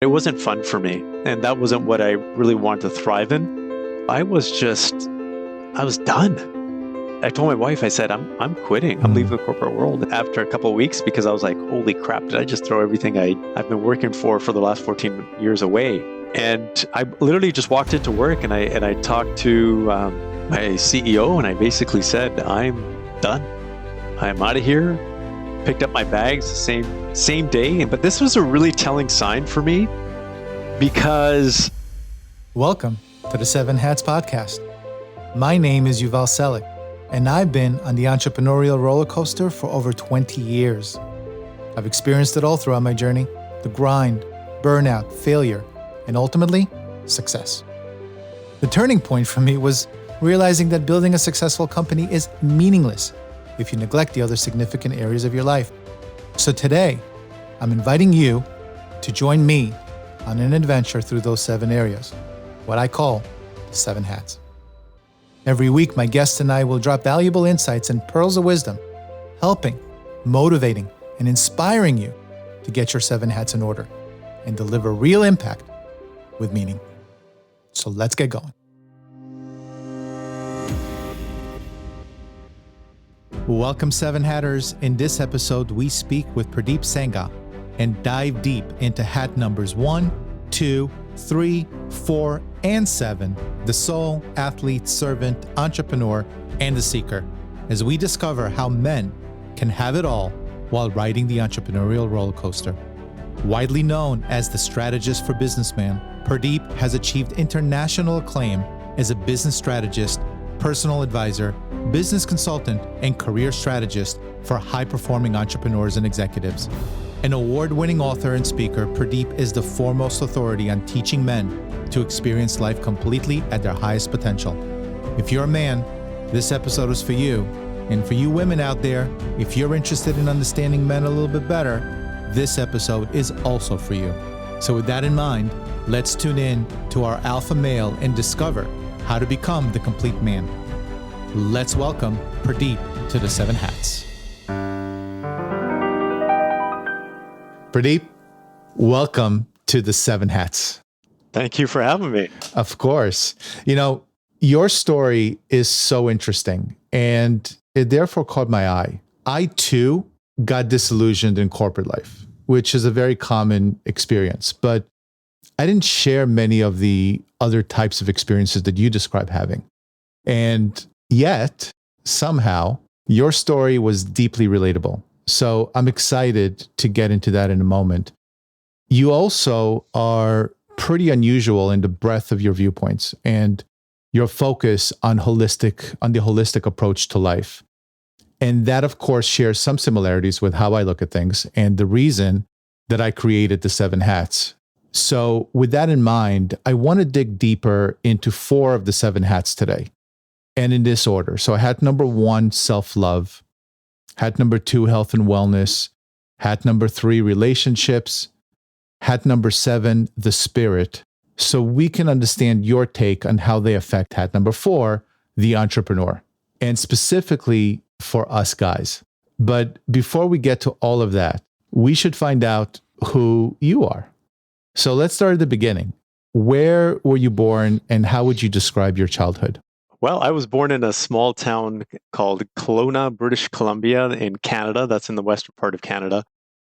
It wasn't fun for me, and that wasn't what I really wanted to thrive in. I was done. I told my wife, I said, I'm quitting. I'm leaving the corporate world after a couple of weeks because I was like, holy crap, did I just throw everything I've been working for the last 14 years away? And I literally just walked into work and I talked to my CEO and I basically said, I'm done. I'm out of here. Picked up my bags the same day. But this was a really telling sign for me because... Welcome to the Seven Hats Podcast. My name is Yuval Selik, and I've been on the entrepreneurial roller coaster for over 20 years. I've experienced it all throughout my journey: the grind, burnout, failure, and ultimately, success. The turning point for me was realizing that building a successful company is meaningless if you neglect the other significant areas of your life. So today, I'm inviting you to join me on an adventure through those 7 areas, what I call the 7 hats. Every week, my guests and I will drop valuable insights and pearls of wisdom, helping, motivating, and inspiring you to get your 7 hats in order and deliver real impact with meaning. So let's get going. Welcome, 7 Hatters. In this episode, we speak with Purdeep Sangha and dive deep into hat numbers 1, 2, 3, 4, and 7, the soul, athlete, servant, entrepreneur, and the seeker, as we discover how men can have it all while riding the entrepreneurial roller coaster. Widely known as the Strategist for Businessmen, Purdeep has achieved international acclaim as a business strategist, personal advisor, business consultant, and career strategist for high-performing entrepreneurs and executives. An award-winning author and speaker, Purdeep is the foremost authority on teaching men to experience life completely at their highest potential. If you're a man, this episode is for you. And for you women out there, if you're interested in understanding men a little bit better, this episode is also for you. So with that in mind, let's tune in to our alpha male and discover how to become the complete man. Let's welcome Purdeep to the 7 Hats. Purdeep, welcome to the 7 Hats. Thank you for having me. Of course. You know, your story is so interesting and it therefore caught my eye. I too got disillusioned in corporate life, which is a very common experience, but I didn't share many of the other types of experiences that you describe having. And yet, somehow, your story was deeply relatable. So I'm excited to get into that in a moment. You also are pretty unusual in the breadth of your viewpoints and your focus on the holistic approach to life. And that, of course, shares some similarities with how I look at things and the reason that I created the 7 Hats. So with that in mind, I want to dig deeper into 4 of the 7 hats today, and in this order. So hat number 1, self-love. Hat number 2, health and wellness. Hat number 3, relationships. Hat number 7, the spirit. So we can understand your take on how they affect hat number 4, the entrepreneur, and specifically for us guys. But before we get to all of that, we should find out who you are. So let's start at the beginning. Where were you born and how would you describe your childhood? Well, I was born in a small town called Kelowna, British Columbia in Canada. That's in the western part of Canada.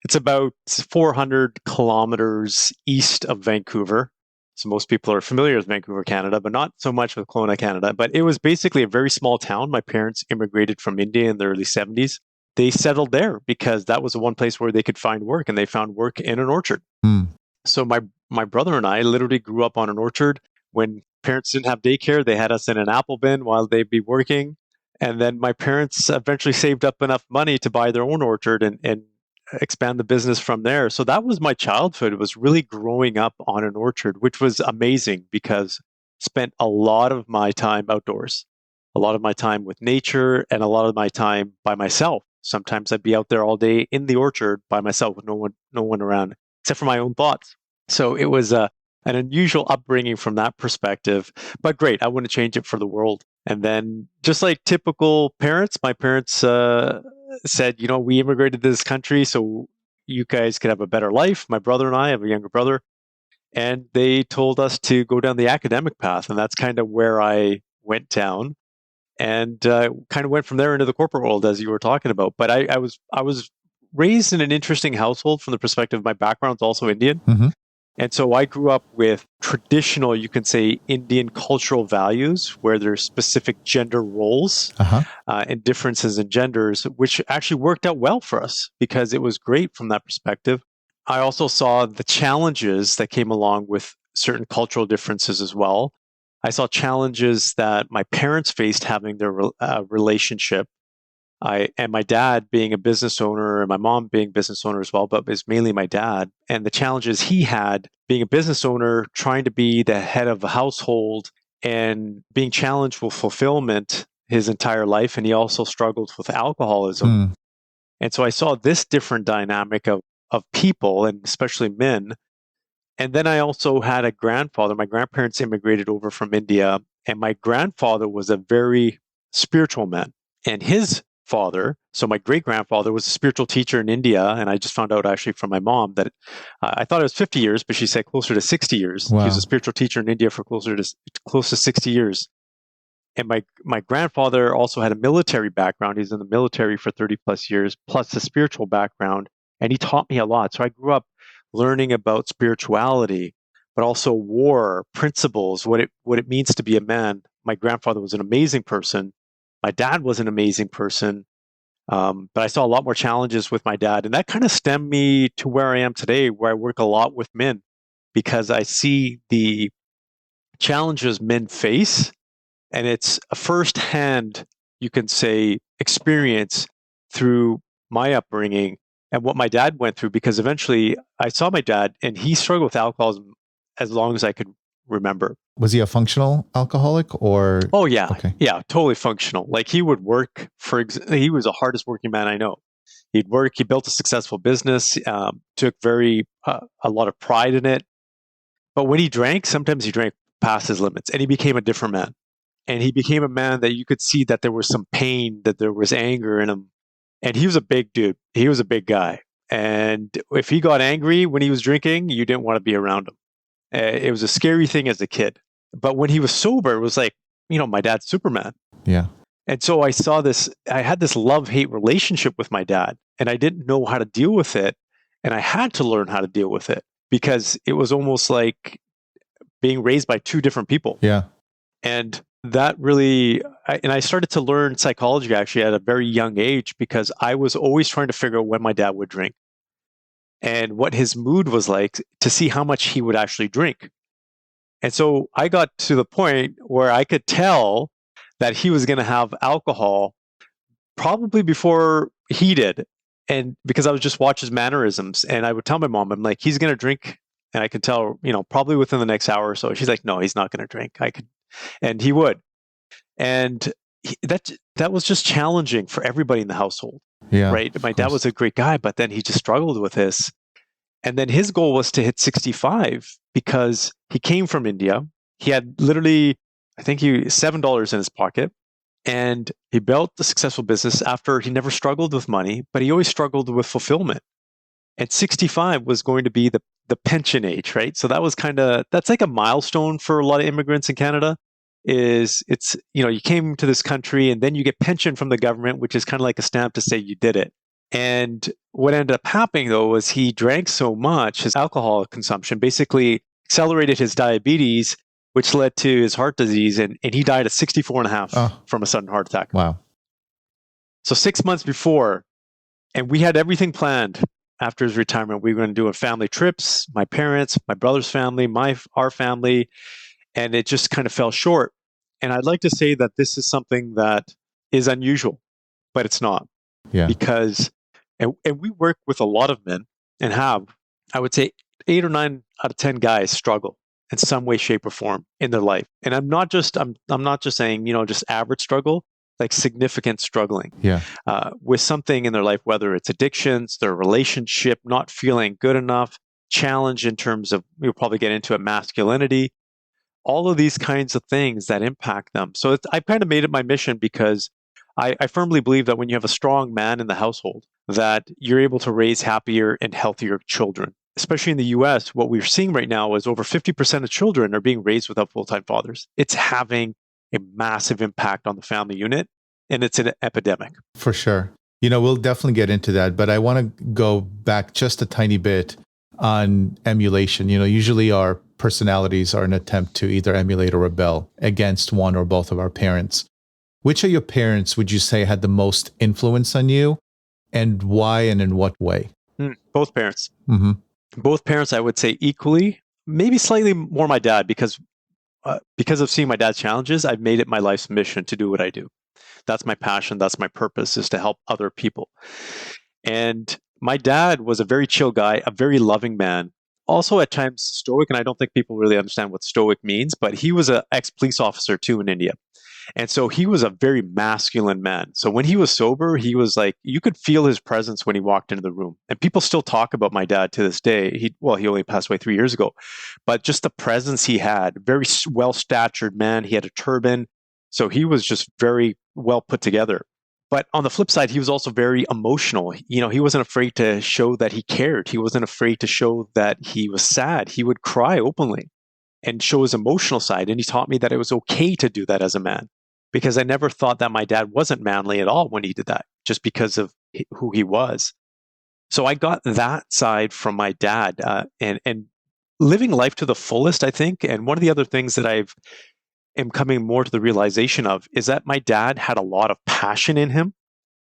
It's about 400 kilometers east of Vancouver. So most people are familiar with Vancouver, Canada, but not so much with Kelowna, Canada. But it was basically a very small town. My parents immigrated from India in the early 70s. They settled there because that was the one place where they could find work, and they found work in an orchard. So my brother and I literally grew up on an orchard. When parents didn't have daycare, they had us in an apple bin while they'd be working. And then my parents eventually saved up enough money to buy their own orchard and expand the business from there. So that was my childhood. It was really growing up on an orchard, which was amazing because I spent a lot of my time outdoors, a lot of my time with nature, and a lot of my time by myself. Sometimes I'd be out there all day in the orchard by myself with no one around, except for my own thoughts. So it was an unusual upbringing from that perspective, but great. I wouldn't change it for the world. And then just like typical parents, my parents said, we immigrated to this country so you guys could have a better life. My brother and I have a younger brother. and they told us to go down the academic path. And that's kind of where I went down, and kind of went from there into the corporate world, as you were talking about. But I was raised in an interesting household from the perspective, my background's also Indian. Mm-hmm. And so I grew up with traditional, you can say, Indian cultural values where there's specific gender roles and differences in genders, which actually worked out well for us because it was great from that perspective. I also saw the challenges that came along with certain cultural differences as well. I saw challenges that my parents faced having their relationship. And my dad being a business owner and my mom being business owner as well, but it's mainly my dad, and the challenges he had being a business owner, trying to be the head of a household and being challenged with fulfillment his entire life. And he also struggled with alcoholism. And so I saw this different dynamic of people, and especially men. And then I also had a grandfather. My grandparents immigrated over from India, and my grandfather was a very spiritual man. And his father, so my great grandfather, was a spiritual teacher in India. And I just found out actually from my mom that I thought it was 50 years, but she said closer to 60 years. Wow. He was a spiritual teacher in India for close to 60 years. And my grandfather also had a military background. He's in the military for 30 plus years, plus a spiritual background. And he taught me a lot. So I grew up learning about spirituality, but also war, principles, what it means to be a man. My grandfather was an amazing person. My dad was an amazing person. But I saw a lot more challenges with my dad. And that kind of stemmed me to where I am today, where I work a lot with men, because I see the challenges men face. And it's a firsthand, you can say, experience through my upbringing and what my dad went through, because eventually I saw my dad and he struggled with alcoholism as long as I could remember. Was he a functional alcoholic or? Oh, yeah. Okay. Yeah, totally functional. Like he would work he was the hardest working man I know. He'd work, he built a successful business, took a lot of pride in it. But when he drank, sometimes he drank past his limits and he became a different man. And he became a man that you could see that there was some pain, that there was anger in him. And he was a big dude. He was a big guy. And if he got angry when he was drinking, you didn't want to be around him. It was a scary thing as a kid. But when he was sober, it was like, my dad's Superman. Yeah. And so I had this love-hate relationship with my dad, and I didn't know how to deal with it. And I had to learn how to deal with it because it was almost like being raised by two different people. Yeah. And that really, I started to learn psychology actually at a very young age because I was always trying to figure out when my dad would drink and what his mood was like to see how much he would actually drink. And so I got to the point where I could tell that he was going to have alcohol probably before he did. And because I would just watch his mannerisms, and I would tell my mom, I'm like, he's going to drink. And I could tell, probably within the next hour or so. She's like, no, he's not going to drink. And he would. And that was just challenging for everybody in the household. Yeah. Right. My dad was a great guy, but then he just struggled with this. And then his goal was to hit 65 because he came from India. He had literally, I think $7 in his pocket. And he built a successful business after he never struggled with money, but he always struggled with fulfillment. And 65 was going to be the pension age, right? So that's like a milestone for a lot of immigrants in Canada. You came to this country and then you get pension from the government, which is kind of like a stamp to say you did it. And what ended up happening though was he drank so much, his alcohol consumption basically accelerated his diabetes, which led to his heart disease, and he died at 64 and a half from a sudden heart attack. Wow. So 6 months before, and we had everything planned. After his retirement, we were going to do a family trips, my parents, my brother's family, our family, and it just kind of fell short. And I'd like to say that this is something that is unusual, but it's not. Yeah. Because, and we work with a lot of men and have, I would say 8 or 9 out of 10 guys struggle in some way, shape, or form in their life. And I'm not just saying, just average struggle. Like significant struggling with something in their life, whether it's addictions, their relationship, not feeling good enough, challenge in terms of, we'll probably get into it, masculinity, all of these kinds of things that impact them. So I've kind of made it my mission because I firmly believe that when you have a strong man in the household, that you're able to raise happier and healthier children, especially in the US, what we're seeing right now is over 50% of children are being raised without full-time fathers. It's having a massive impact on the family unit, and it's an epidemic. For sure. We'll definitely get into that, but I want to go back just a tiny bit on emulation. Usually our personalities are an attempt to either emulate or rebel against one or both of our parents. Which of your parents would you say had the most influence on you, and why and in what way? Both parents. Mm-hmm. Both parents, I would say equally, maybe slightly more my dad, because of seeing my dad's challenges, I've made it my life's mission to do what I do. That's my passion. That's my purpose, is to help other people. And my dad was a very chill guy, a very loving man, also at times stoic. And I don't think people really understand what stoic means, but he was an ex-police officer too in India. And so he was a very masculine man. So when he was sober, he was like, you could feel his presence when he walked into the room. And people still talk about my dad to this day. He only passed away 3 years ago, but just the presence he had, very well-statured man. He had a turban. So he was just very well put together. But on the flip side, he was also very emotional. He wasn't afraid to show that he cared. He wasn't afraid to show that he was sad. He would cry openly and show his emotional side. And he taught me that it was okay to do that as a man, because I never thought that my dad wasn't manly at all when he did that, just because of who he was. So I got that side from my dad, and living life to the fullest, I think. And one of the other things that am coming more to the realization of is that my dad had a lot of passion in him,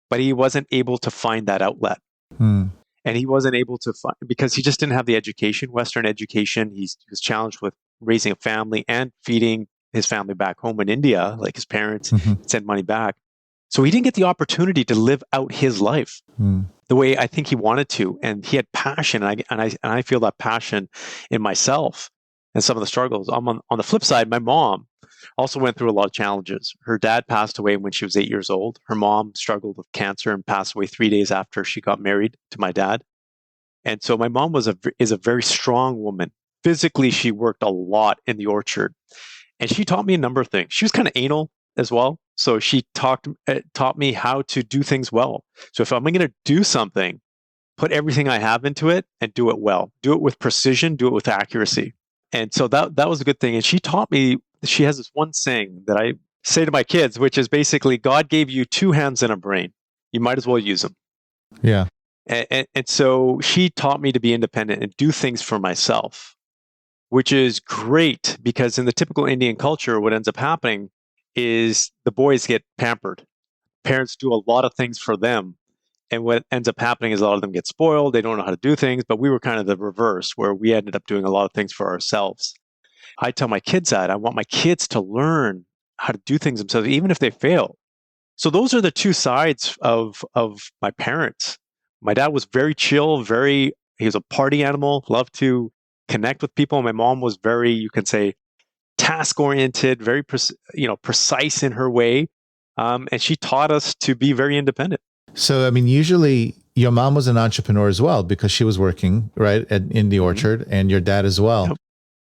but he wasn't able to find that outlet. And he wasn't able to find, because he just didn't have the education, Western education. He was challenged with raising a family and feeding his family back home in India, like his parents sent money back. So he didn't get the opportunity to live out his life the way I think he wanted to. And he had passion. And I feel that passion in myself and some of the struggles. On the flip side, my mom also went through a lot of challenges. Her dad passed away when she was 8 years old. Her mom struggled with cancer and passed away 3 days after she got married to my dad. And so my mom is a very strong woman. Physically, she worked a lot in the orchard. And she taught me a number of things. She was kind of anal as well. So she taught me how to do things well. So if I'm going to do something, put everything I have into it and do it well. Do it with precision, do it with accuracy. And so that was a good thing. And she taught me, she has this one saying that I say to my kids, which is basically, God gave you 2 hands and a brain. You might as well use them. Yeah. And so she taught me to be independent and do things for myself, which is great, because in the typical Indian culture, what ends up happening is the boys get pampered. Parents do a lot of things for them. And what ends up happening is a lot of them get spoiled. They don't know how to do things. But we were kind of the reverse, where we ended up doing a lot of things for ourselves. I tell my kids that I want my kids to learn how to do things themselves, even if they fail. So those are the two sides of my parents. My dad was very chill, he was a party animal, loved to connect with people. My mom was very, you can say, task-oriented, very precise in her way. And she taught us to be very independent. So, usually your mom was an entrepreneur as well, because she was working, right, in the orchard, and your dad as well. Yep.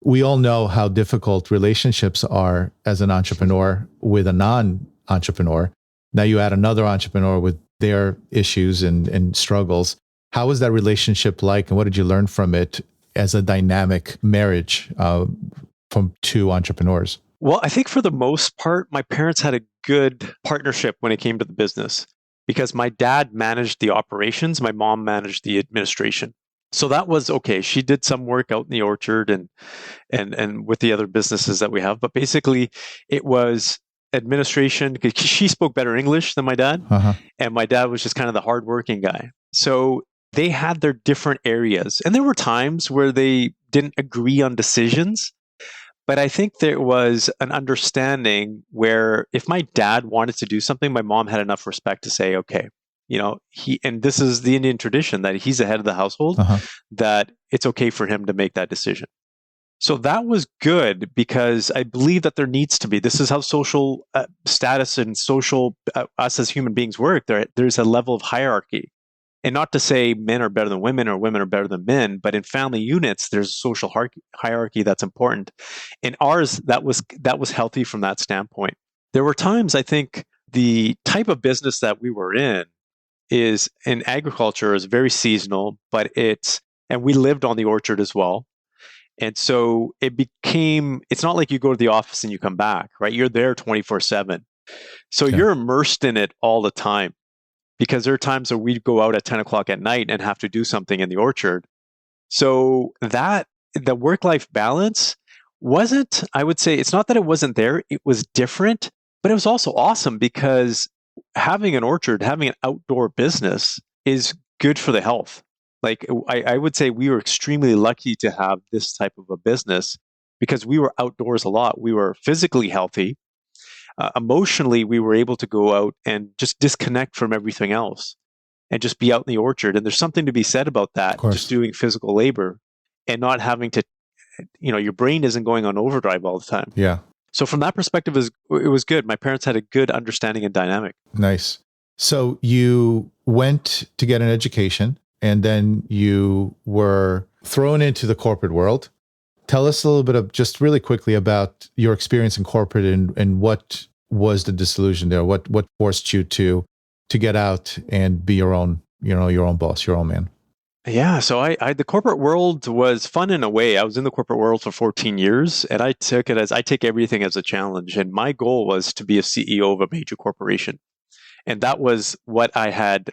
We all know how difficult relationships are as an entrepreneur with a non-entrepreneur. Now you add another entrepreneur with their issues and struggles. How was that relationship like, and what did you learn from it as a dynamic marriage from 2 entrepreneurs? Well, I think for the most part, my parents had a good partnership when it came to the business, because my dad managed the operations, my mom managed the administration. So that was okay. She did some work out in the orchard and with the other businesses that we have, but basically it was administration. She spoke better English than my dad, and my dad was just kind of the hardworking guy. So they had their different areas, and there were times where they didn't agree on decisions. But I think there was an understanding where if my dad wanted to do something, my mom had enough respect to say, okay, and this is the Indian tradition that he's the head of the household, that it's okay for him to make that decision. So that was good, because I believe that there needs to be, this is how social status and social, us as human beings work. There's a level of hierarchy. And not to say men are better than women or women are better than men, but in family units, there's a social hierarchy that's important. In ours, that was healthy from that standpoint. There were times, I think, the type of business that we were in agriculture is very seasonal, but it's And we lived on the orchard as well. And so it's not like you go to the office and you come back, right? You're there 24/7. So Yeah. you're immersed in it all the time, because there are times where we'd go out at 10 o'clock at night and have to do something in the orchard. So the work-life balance wasn't, I would say, it's not that it wasn't there, it was different, but it was also awesome because having an orchard, having an outdoor business is good for the health. Like I would say we were extremely lucky to have this type of a business because we were outdoors a lot. We were physically healthy. Emotionally, we were able to go out and just disconnect from everything else and just be out in the orchard. And there's something to be said about Of that, just course. doing physical labor and not having to, your brain isn't going on overdrive all the time. Yeah. So from that perspective, it was good. My parents had a good understanding and dynamic. Nice. So you went to get an education and then you were thrown into the corporate world. Tell us a little bit of just really quickly about your experience in corporate and what was the disillusion there? What forced you to get out and be your own boss, your own man? Yeah, so the corporate world was fun in a way. I was in the corporate world for 14 years, and I take everything as a challenge. And my goal was to be a CEO of a major corporation. And that was what I had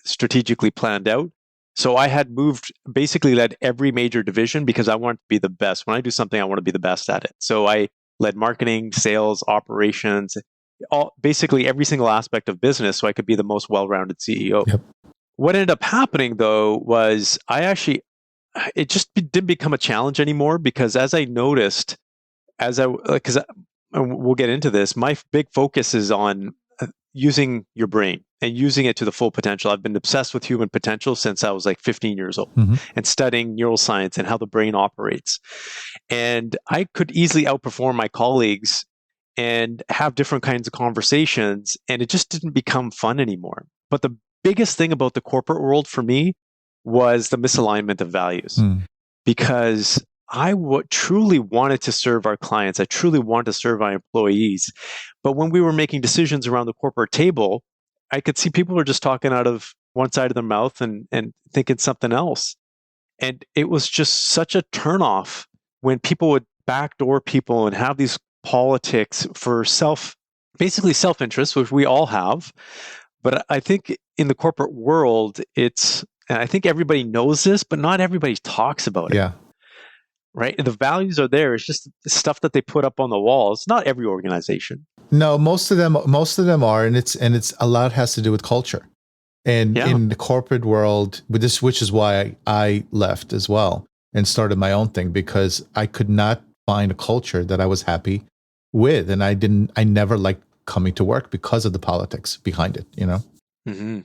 strategically planned out. So I had led every major division because I wanted to be the best. When I do something, I want to be the best at it. So I led marketing, sales, operations, basically every single aspect of business so I could be the most well-rounded CEO. Yep. What ended up happening though was it just didn't become a challenge anymore because as I noticed, because we'll get into this, my big focus is on using your brain and using it to the full potential. I've been obsessed with human potential since I was like 15 years old and studying neuroscience and how the brain operates. And I could easily outperform my colleagues and have different kinds of conversations. And it just didn't become fun anymore. But the biggest thing about the corporate world for me was the misalignment of values because I truly wanted to serve our clients. I truly wanted to serve our employees. But when we were making decisions around the corporate table, I could see people were just talking out of one side of their mouth and thinking something else. And it was just such a turnoff when people would backdoor people and have these politics for basically self-interest, which we all have. But I think in the corporate world, and I think everybody knows this, but not everybody talks about it. Yeah. Right? And the values are there. It's just stuff that they put up on the walls. Not every organization. No, most of them are, and it's a lot has to do with culture. And in the corporate world, which is why I left as well and started my own thing, because I could not find a culture that I was happy with, and I never liked coming to work because of the politics behind it. Mm-hmm.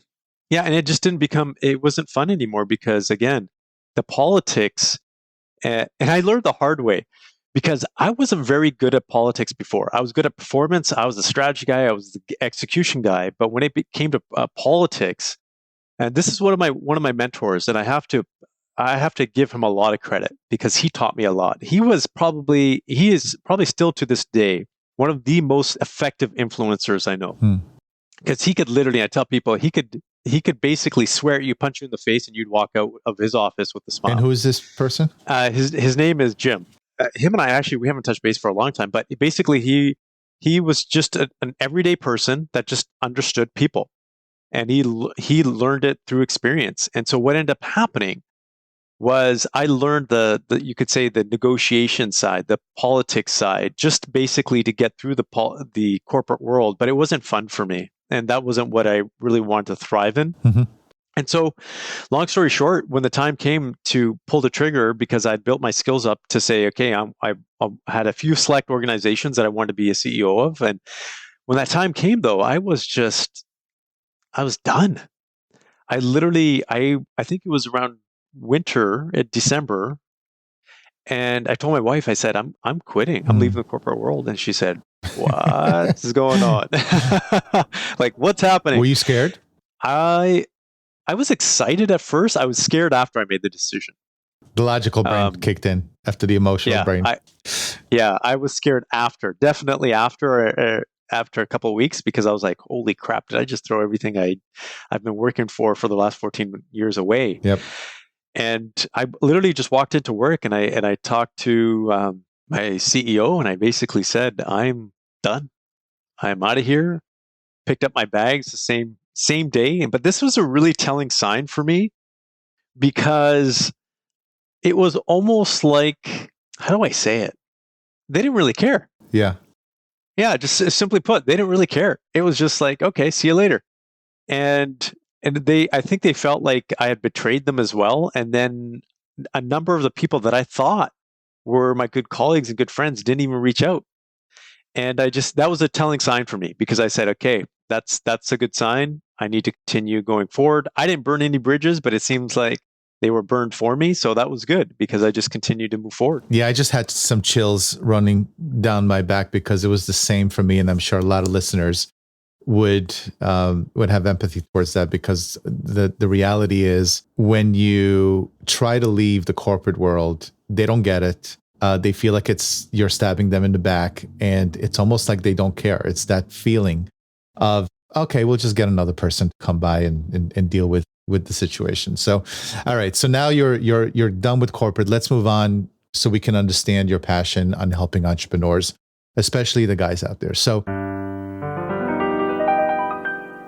Yeah, and it wasn't fun anymore because again, the politics, and I learned the hard way because I wasn't very good at politics before. I was good at performance. I was the strategy guy. I was the execution guy. But when it came to politics, and this is one of my mentors, and I have to give him a lot of credit because he taught me a lot. He is probably still to this day one of the most effective influencers I know. Because he could literally, I tell people, he could basically swear at you, punch you in the face, and you'd walk out of his office with a smile. And who is this person? His name is Jim. Him and I we haven't touched base for a long time, but basically he was just an everyday person that just understood people, and he learned it through experience. And so what ended up happening was I learned the you could say the negotiation side, the politics side, just basically to get through the corporate world. But it wasn't fun for me, and that wasn't what I really wanted to thrive in. And so, long story short, when the time came to pull the trigger, because I'd built my skills up to say, okay, I had a few select organizations that I wanted to be a CEO of, and when that time came, though, I was done. I literally, I think it was around winter in December, and I told my wife, I said, I'm quitting. I'm leaving the corporate world, and she said, "What is going on? Like, what's happening?" Were you scared? I was excited at first. I was scared after I made the decision. The logical brain kicked in after the emotional brain. I was scared definitely after a couple of weeks, because I was like, holy crap, did I just throw everything I've been working for the last 14 years away? Yep. And I literally just walked into work and I talked to my CEO and I basically said, I'm done. I'm out of here. Picked up my bags the same day. But this was a really telling sign for me because it was almost like, how do I say it? They didn't really care. Yeah. Yeah, just simply put, they didn't really care. It was just like, okay, see you later. And I think they felt like I had betrayed them as well. And then a number of the people that I thought were my good colleagues and good friends didn't even reach out. And that was a telling sign for me because I said, okay, that's a good sign. I need to continue going forward. I didn't burn any bridges, but it seems like they were burned for me. So that was good because I just continued to move forward. Yeah, I just had some chills running down my back because it was the same for me. And I'm sure a lot of listeners would have empathy towards that, because the reality is when you try to leave the corporate world, they don't get it. They feel like you're stabbing them in the back, and it's almost like they don't care. It's that feeling of, okay, we'll just get another person to come by and deal with the situation. So, all right. So now you're done with corporate. Let's move on so we can understand your passion on helping entrepreneurs, especially the guys out there. So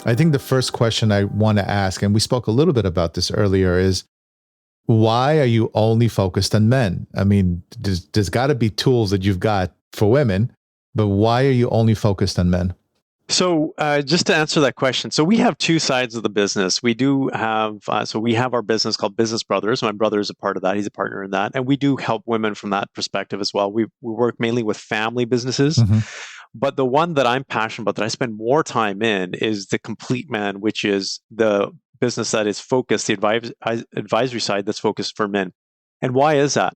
I think the first question I want to ask, and we spoke a little bit about this earlier, is why are you only focused on men? I mean, there's got to be tools that you've got for women, but why are you only focused on men? So just to answer that question, so we have two sides of the business. We do have, we have our business called Business Brothers. My brother is a part of that. He's a partner in that. And we do help women from that perspective as well. We work mainly with family businesses. Mm-hmm. But the one that I'm passionate about, that I spend more time in, is the complete man, which is the business that is focused, the advisory side that's focused for men. And why is that?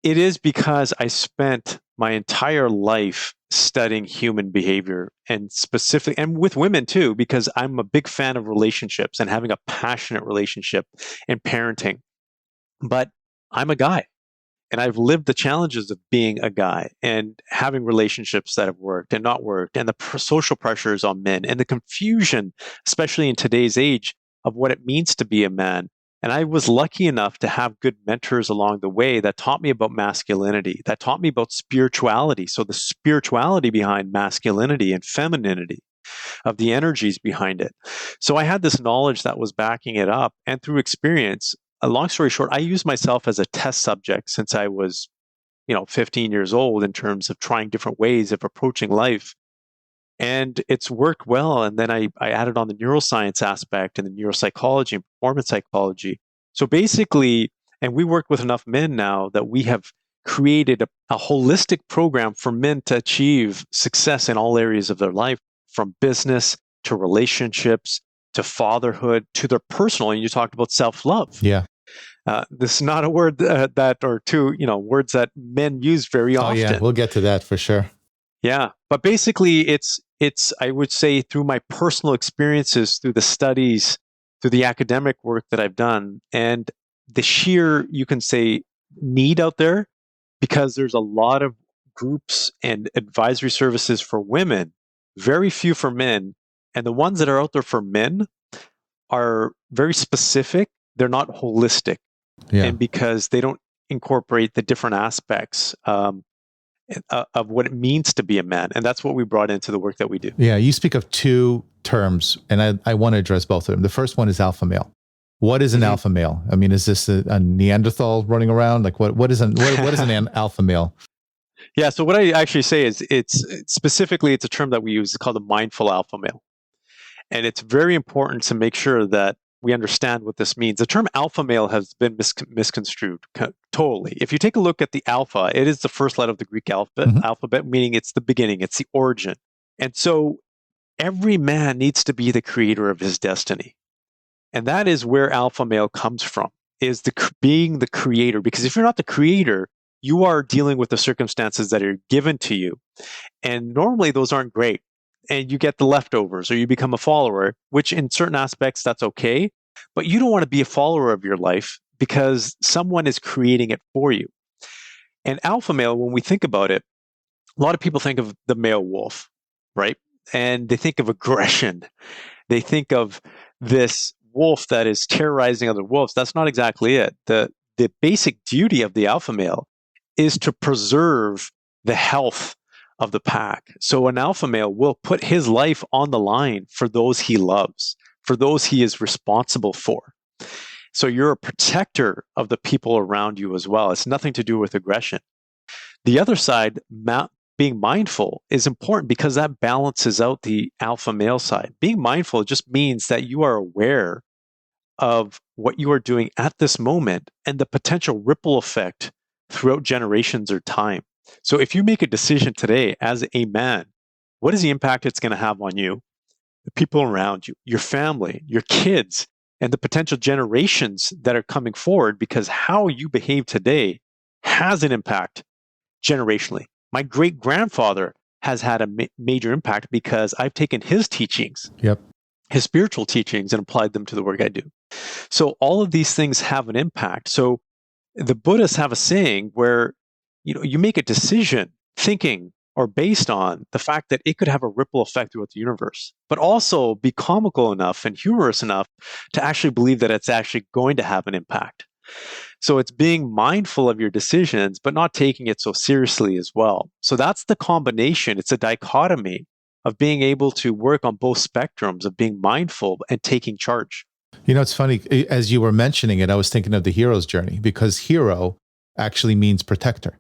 It is because I spent my entire life studying human behavior, and specifically, and with women too, because I'm a big fan of relationships and having a passionate relationship and parenting. But I'm a guy. And I've lived the challenges of being a guy and having relationships that have worked and not worked, and the social pressures on men and the confusion, especially in today's age, of what it means to be a man. And I was lucky enough to have good mentors along the way that taught me about masculinity, that taught me about spirituality. So the spirituality behind masculinity and femininity, of the energies behind it. So I had this knowledge that was backing it up. And through experience, a long story short, I used myself as a test subject since I was, 15 years old, in terms of trying different ways of approaching life. And it's worked well. And then I added on the neuroscience aspect and the neuropsychology and performance psychology. So basically, and we work with enough men now that we have created a holistic program for men to achieve success in all areas of their life, from business to relationships to fatherhood to their personal. And you talked about self-love. Yeah. This is not a word or two, words that men use very often. Oh yeah, we'll get to that for sure. Yeah, but basically, it's I would say, through my personal experiences, through the studies, through the academic work that I've done, and the sheer, you can say, need out there, because there's a lot of groups and advisory services for women, very few for men, and the ones that are out there for men are very specific. They're not holistic. Yeah. And because they don't incorporate the different aspects of what it means to be a man. And that's what we brought into the work that we do. Yeah, you speak of two terms, and I want to address both of them. The first one is alpha male. What is an alpha male? I mean, is this a Neanderthal running around? Like what is an alpha male? Yeah, so what I actually say is it's a term that we use. It's called a mindful alpha male. And it's very important to make sure that we understand what this means. The term alpha male has been misconstrued totally. If you take a look at the alpha, it is the first letter of the Greek alphabet, meaning it's the beginning, it's the origin. And so every man needs to be the creator of his destiny. And that is where alpha male comes from, is being the creator. Because if you're not the creator, you are dealing with the circumstances that are given to you. And normally those aren't great. And you get the leftovers, or you become a follower, which in certain aspects, that's okay. But you don't want to be a follower of your life, because someone is creating it for you. And alpha male, when we think about it, a lot of people think of the male wolf, right? And they think of aggression. They think of this wolf that is terrorizing other wolves. That's not exactly it. The basic duty of the alpha male is to preserve the health of the pack. So an alpha male will put his life on the line for those he loves, for those he is responsible for. So you're a protector of the people around you as well. It's nothing to do with aggression. The other side, being mindful, is important because that balances out the alpha male side. Being mindful just means that you are aware of what you are doing at this moment and the potential ripple effect throughout generations or time. So if you make a decision today as a man, what is the impact it's going to have on you, the people around you, your family, your kids, and the potential generations that are coming forward? Because how you behave today has an impact generationally. My great-grandfather has had a major impact because I've taken his teachings, his spiritual teachings, and applied them to the work I do. So all of these things have an impact. So the Buddhists have a saying where, you make a decision thinking or based on the fact that it could have a ripple effect throughout the universe, but also be comical enough and humorous enough to actually believe that it's actually going to have an impact. So it's being mindful of your decisions, but not taking it so seriously as well. So that's the combination. It's a dichotomy of being able to work on both spectrums of being mindful and taking charge. It's funny, as you were mentioning it, I was thinking of the hero's journey, because hero actually means protector.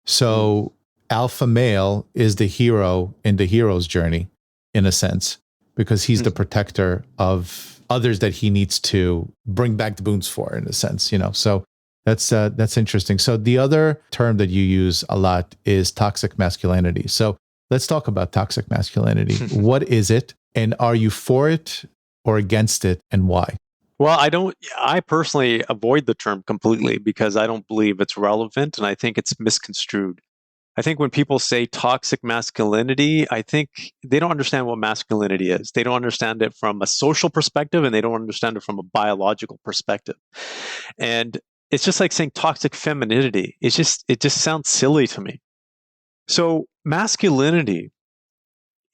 So alpha male is the hero in the hero's journey, in a sense, because he's the protector of others that he needs to bring back the boons for, in a sense, So that's interesting. So the other term that you use a lot is toxic masculinity. So let's talk about toxic masculinity. What is it? And are you for it or against it, and why? Well, I personally avoid the term completely because I don't believe it's relevant, and I think it's misconstrued. I think when people say toxic masculinity, I think they don't understand what masculinity is. They don't understand it from a social perspective, and they don't understand it from a biological perspective. And it's just like saying toxic femininity. It just sounds silly to me. So masculinity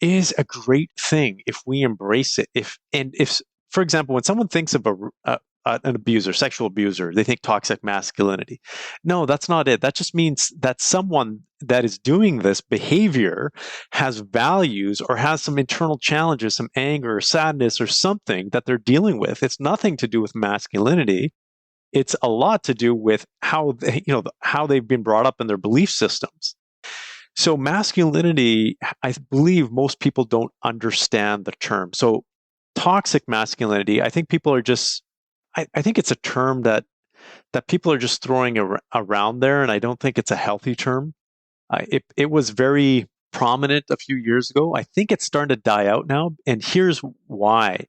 is a great thing if we embrace it. If, for example, when someone thinks of an abuser, sexual abuser, they think toxic masculinity. No, that's not it. That just means that someone that is doing this behavior has values or has some internal challenges, some anger or sadness or something that they're dealing with. It's nothing to do with masculinity. It's a lot to do with how they've been brought up in their belief systems. So masculinity, I believe most people don't understand the term. So toxic masculinity, I think people are just, I think it's a term that people are just throwing around there, and I don't think it's a healthy term. It was very prominent a few years ago. I think it's starting to die out now, and here's why: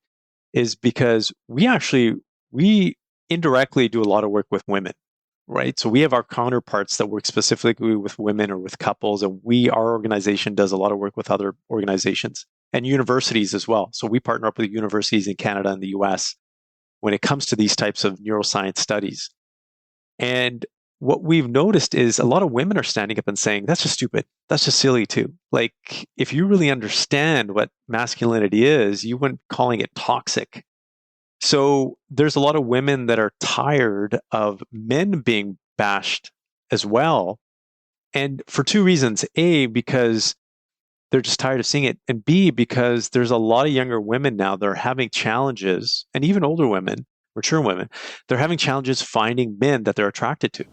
is because we indirectly do a lot of work with women, right? So we have our counterparts that work specifically with women or with couples, and our organization does a lot of work with other organizations and universities as well. So we partner up with universities in Canada and the US when it comes to these types of neuroscience studies. And what we've noticed is a lot of women are standing up and saying, that's just stupid. That's just silly too. Like, if you really understand what masculinity is, you wouldn't be calling it toxic. So there's a lot of women that are tired of men being bashed as well. And for two reasons. A, because they're just tired of seeing it. And B, because there's a lot of younger women now that are having challenges, and even older women, mature women, they're having challenges finding men that they're attracted to.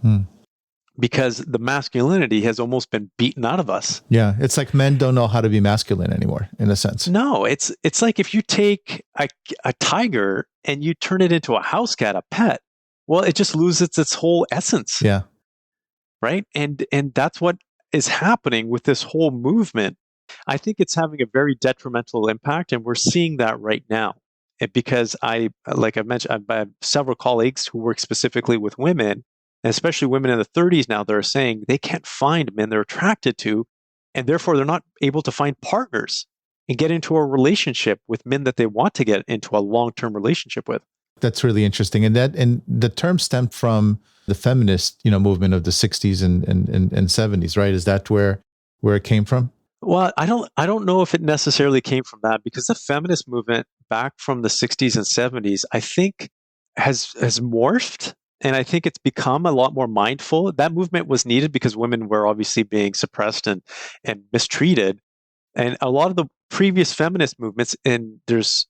Because the masculinity has almost been beaten out of us. Yeah, it's like men don't know how to be masculine anymore, in a sense. No, it's like if you take a tiger and you turn it into a house cat, a pet, well, it just loses its whole essence. Yeah. Right? And that's what is happening with this whole movement. I think it's having a very detrimental impact, and we're seeing that right now. Because like I've mentioned, I have several colleagues who work specifically with women, and especially women in the 30s now, that are saying they can't find men they're attracted to, and therefore they're not able to find partners and get into a relationship with men that they want to get into a long-term relationship with. That's really interesting. And the term stemmed from the feminist, movement of the 60s and 70s, right? Is that where it came from? Well, I don't know if it necessarily came from that because the feminist movement back from the 60s and 70s, I think has morphed, and I think it's become a lot more mindful. That movement was needed because women were obviously being suppressed and mistreated. And a lot of the previous feminist movements, and there's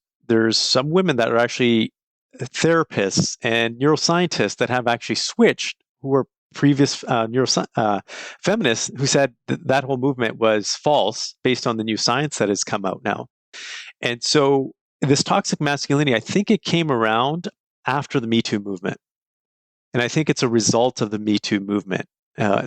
some women that are actually therapists and neuroscientists that have actually switched, who were previous feminists, who said that whole movement was false based on the new science that has come out now. And so this toxic masculinity, I think it came around after the Me Too movement. And I think it's a result of the Me Too movement.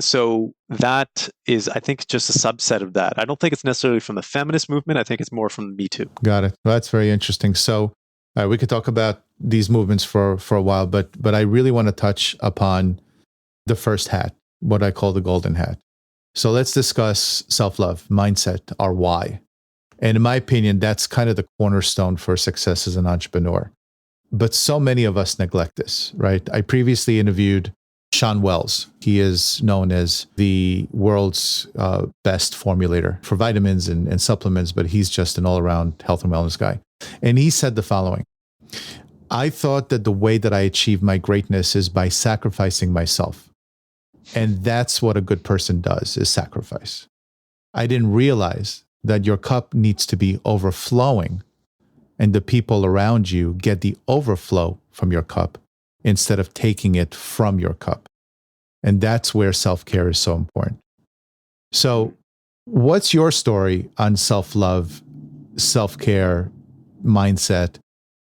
So that is, I think, just a subset of that. I don't think it's necessarily from the feminist movement. I think it's more from the Me Too. Got it. Well, that's very interesting. So we could talk about these movements for a while, but I really want to touch upon the first hat, what I call the golden hat. So let's discuss self-love, mindset, our why. And in my opinion, that's kind of the cornerstone for success as an entrepreneur. But so many of us neglect this, right? I previously interviewed Sean Wells. He is known as the world's best formulator for vitamins and supplements, but he's just an all-around health and wellness guy. And he said the following: I thought that the way that I achieve my greatness is by sacrificing myself. And that's what a good person does, is sacrifice. I didn't realize that your cup needs to be overflowing, and the people around you get the overflow from your cup instead of taking it from your cup. And that's where self-care is so important. So what's your story on self-love, self-care, mindset?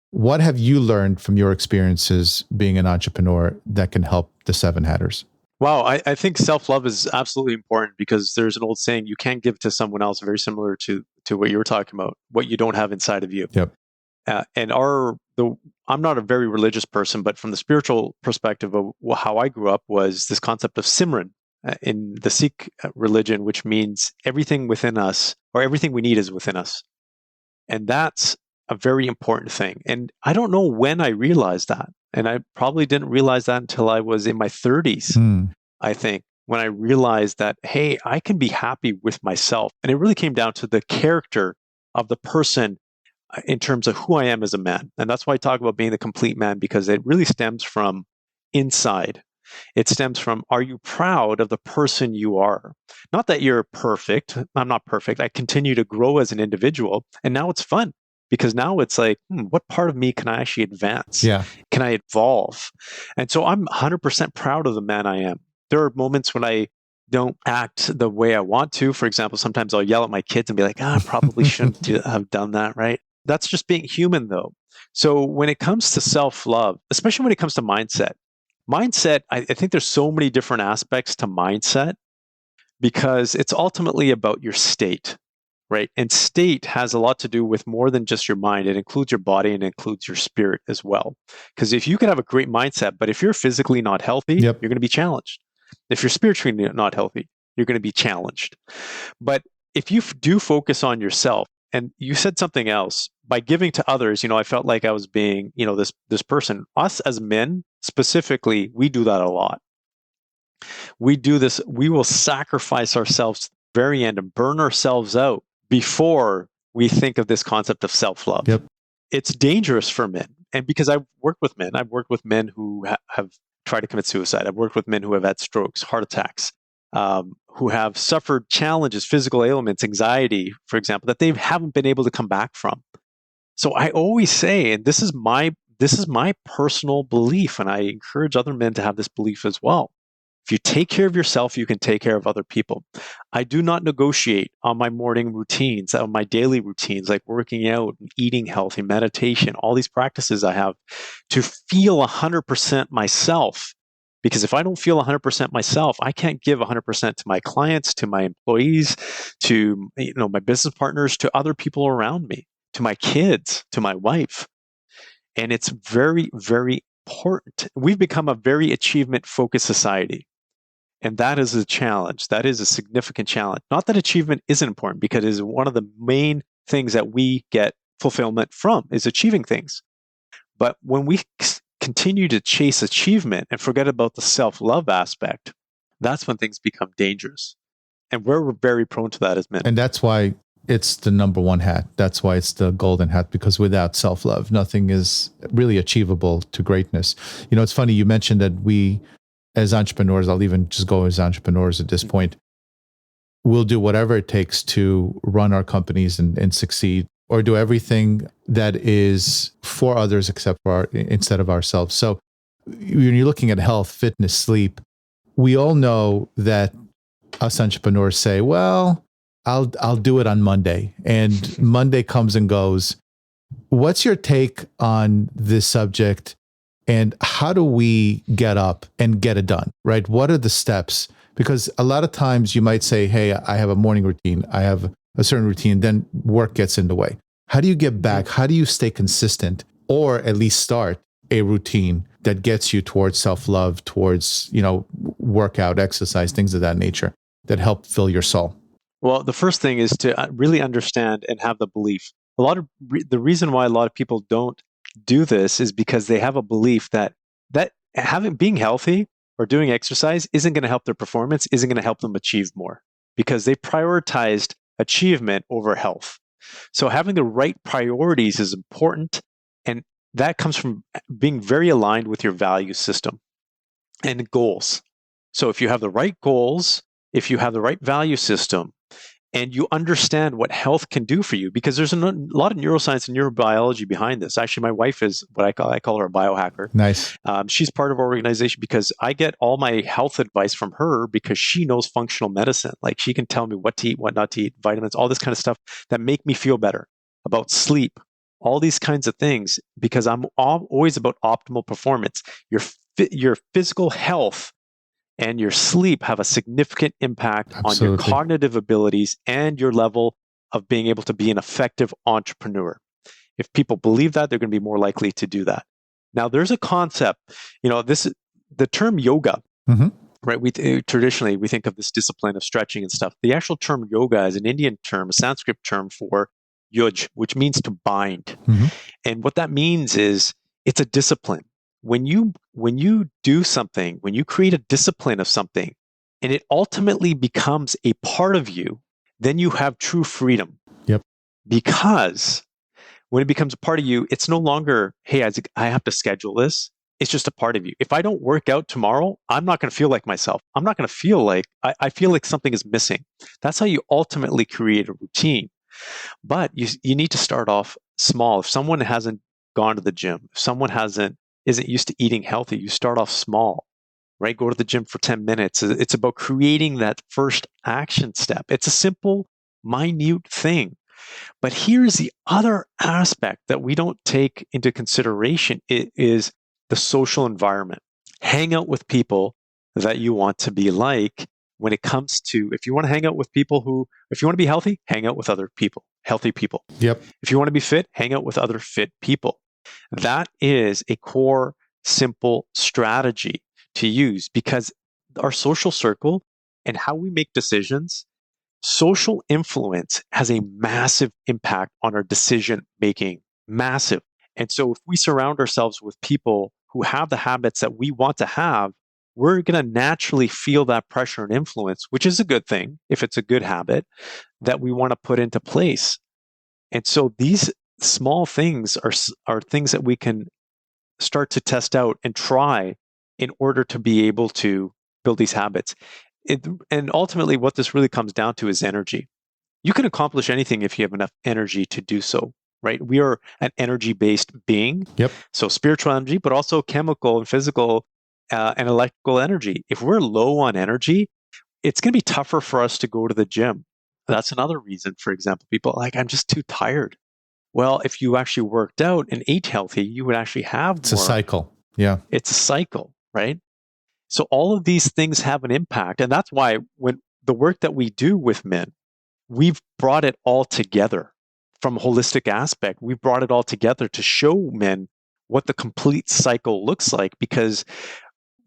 What have you learned from your experiences being an entrepreneur that can help the seven hatters? Wow, I think self-love is absolutely important because there's an old saying, you can't give to someone else, very similar to what you were talking about, what you don't have inside of you. Yep. And I'm not a very religious person, but from the spiritual perspective of how I grew up was this concept of Simran in the Sikh religion, which means everything within us, or everything we need, is within us. And that's a very important thing. And I don't know when I realized that. And I probably didn't realize that until I was in my 30s, I think, when I realized that, hey, I can be happy with myself. And it really came down to the character of the person in terms of who I am as a man. And that's why I talk about being the complete man, because it really stems from inside. It stems from, are you proud of the person you are? Not that you're perfect. I'm not perfect. I continue to grow as an individual. And now it's fun because now it's like, what part of me can I actually advance? Yeah. Can I evolve? And so I'm 100% proud of the man I am. There are moments when I don't act the way I want to. For example, sometimes I'll yell at my kids and be like, I probably shouldn't have done that, right? That's just being human, though. So when it comes to self-love, especially when it comes to mindset, I think there's so many different aspects to mindset because it's ultimately about your state, right? And state has a lot to do with more than just your mind. It includes your body and it includes your spirit as well. Because if you can have a great mindset, but if you're physically not healthy, Yep. you're going to be challenged. If you're spiritually not healthy, you're going to be challenged. But if you do focus on yourself, and you said something else, by giving to others, I felt like I was being, this person. Us as men, specifically, we do that a lot. We do this, we will sacrifice ourselves to the very end and burn ourselves out before we think of this concept of self-love. Yep. It's dangerous for men. And because I've worked with men who have tried to commit suicide. I've worked with men who have had strokes, heart attacks, who have suffered challenges, physical ailments, anxiety, for example, that they haven't been able to come back from. So I always say, and this is my personal belief, and I encourage other men to have this belief as well. If you take care of yourself, you can take care of other people. I do not negotiate on my morning routines, on my daily routines, like working out, eating healthy, meditation, all these practices I have to feel 100% myself. Because if I don't feel 100% myself, I can't give 100% to my clients, to my employees, to my business partners, to other people around me, to my kids, to my wife. And it's very, very important. We've become a very achievement-focused society. And that is a challenge. That is a significant challenge. Not that achievement isn't important, because it is one of the main things that we get fulfillment from, is achieving things. But when we continue to chase achievement and forget about the self-love aspect, that's when things become dangerous. And we're very prone to that as men. And that's why it's the number one hat. That's why it's the golden hat, because without self-love, nothing is really achievable to greatness. It's funny, you mentioned that we, as entrepreneurs, I'll even just go as entrepreneurs at this point, we'll do whatever it takes to run our companies and succeed, or do everything that is for others instead of ourselves. So when you're looking at health, fitness, sleep, we all know that us entrepreneurs say, well, I'll do it on Monday, and Monday comes and goes. What's your take on this subject, and how do we get up and get it done, right? What are the steps? Because a lot of times you might say, hey, I have a morning routine, I have a certain routine, then work gets in the way. How do you get back? How do you stay consistent, or at least start a routine that gets you towards self-love, towards, workout, exercise, things of that nature that help fill your soul? Well, the first thing is to really understand and have the belief. The reason why a lot of people don't do this is because they have a belief that being healthy or doing exercise isn't going to help their performance, isn't going to help them achieve more, because they prioritized achievement over health. So having the right priorities is important, and that comes from being very aligned with your value system and goals. So if you have the right goals, if you have the right value system, and you understand what health can do for you, because there's a lot of neuroscience and neurobiology behind this. Actually, my wife is what I call her a biohacker. Nice. She's part of our organization because I get all my health advice from her, because she knows functional medicine. Like, she can tell me what to eat, what not to eat, vitamins, all this kind of stuff that make me feel better, about sleep, all these kinds of things, because I'm always about optimal performance. Your physical health and your sleep have a significant impact on your cognitive abilities and your level of being able to be an effective entrepreneur. If people believe that, they're going to be more likely to do that. Now, there's a concept, the term yoga, right? Traditionally, we think of this discipline of stretching and stuff. The actual term yoga is an Indian term, a Sanskrit term for yuj, which means to bind. And what that means is it's a discipline. When you do something, when you create a discipline of something, and it ultimately becomes a part of you, then you have true freedom. Yep. Because when it becomes a part of you, it's no longer, hey, Isaac, I have to schedule this. It's just a part of you. If I don't work out tomorrow, I'm not going to feel like myself. I'm not going to feel like, I feel like something is missing. That's how you ultimately create a routine. But you need to start off small. If someone hasn't gone to the gym, if someone isn't used to eating healthy, you start off small, right? Go to the gym for 10 minutes. It's about creating that first action step. It's a simple, minute thing. But here's the other aspect that we don't take into consideration. It is the social environment. Hang out with people that you want to be like. When it comes to, if you want to hang out with people if you want to be healthy, hang out with other people, healthy people. Yep. If you want to be fit, hang out with other fit people. That is a core, simple strategy to use, because our social circle and how we make decisions, social influence has a massive impact on our decision making. Massive. And so if we surround ourselves with people who have the habits that we want to have, we're going to naturally feel that pressure and influence, which is a good thing if it's a good habit that we want to put into place. And so these small things are things that we can start to test out and try in order to be able to build these habits. And ultimately, what this really comes down to is energy. You can accomplish anything if you have enough energy to do so, right? We are an energy-based being. Yep. So spiritual energy, but also chemical and physical and electrical energy. If we're low on energy, it's going to be tougher for us to go to the gym. That's another reason, for example, people are like, I'm just too tired. Well, if you actually worked out and ate healthy, you would actually have more. It's a cycle. Yeah. It's a cycle, right? So all of these things have an impact. And that's why when the work that we do with men, we've brought it all together from a holistic aspect. We've brought it all together to show men what the complete cycle looks like, because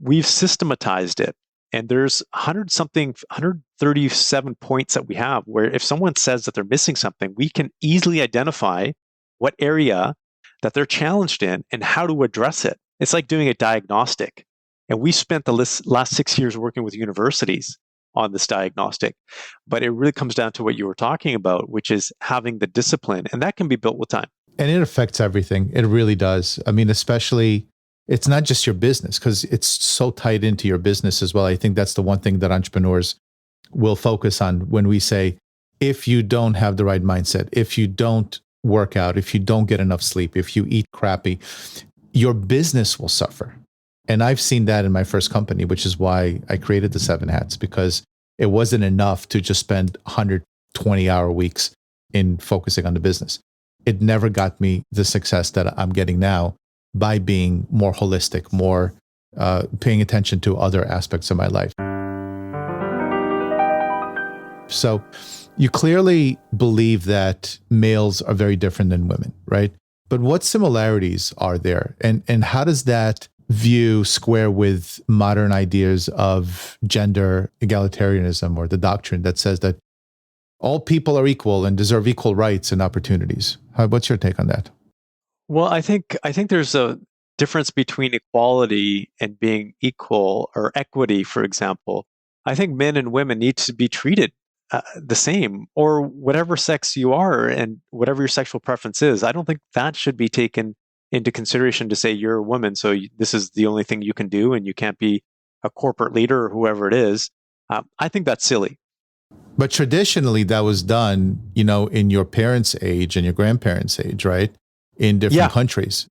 we've systematized it. And there's 137 points that we have where if someone says that they're missing something, we can easily identify what area that they're challenged in and how to address it. It's like doing a diagnostic. And we spent the last 6 years working with universities on this diagnostic. But it really comes down to what you were talking about, which is having the discipline, and that can be built with time. And it affects everything. It really does. I mean, especially, it's not just your business, because it's so tied into your business as well. I think that's the one thing that entrepreneurs will focus on when we say, if you don't have the right mindset, if you don't work out, if you don't get enough sleep, if you eat crappy, your business will suffer. And I've seen that in my first company, which is why I created the 7 hats, because it wasn't enough to just spend 120-hour weeks in focusing on the business. It never got me the success that I'm getting now by being more holistic, more paying attention to other aspects of my life. So you clearly believe that males are very different than women, right? But what similarities are there? And how does that view square with modern ideas of gender egalitarianism, or the doctrine that says that all people are equal and deserve equal rights and opportunities? What's your take on that? Well, I think there's a difference between equality and being equal, or equity, for example. I think men and women need to be treated the same, or whatever sex you are and whatever your sexual preference is. I don't think that should be taken into consideration to say you're a woman, so this is the only thing you can do, and you can't be a corporate leader or whoever it is. I think that's silly. But traditionally, that was done, in your parents' age and your grandparents' age, right? In different countries.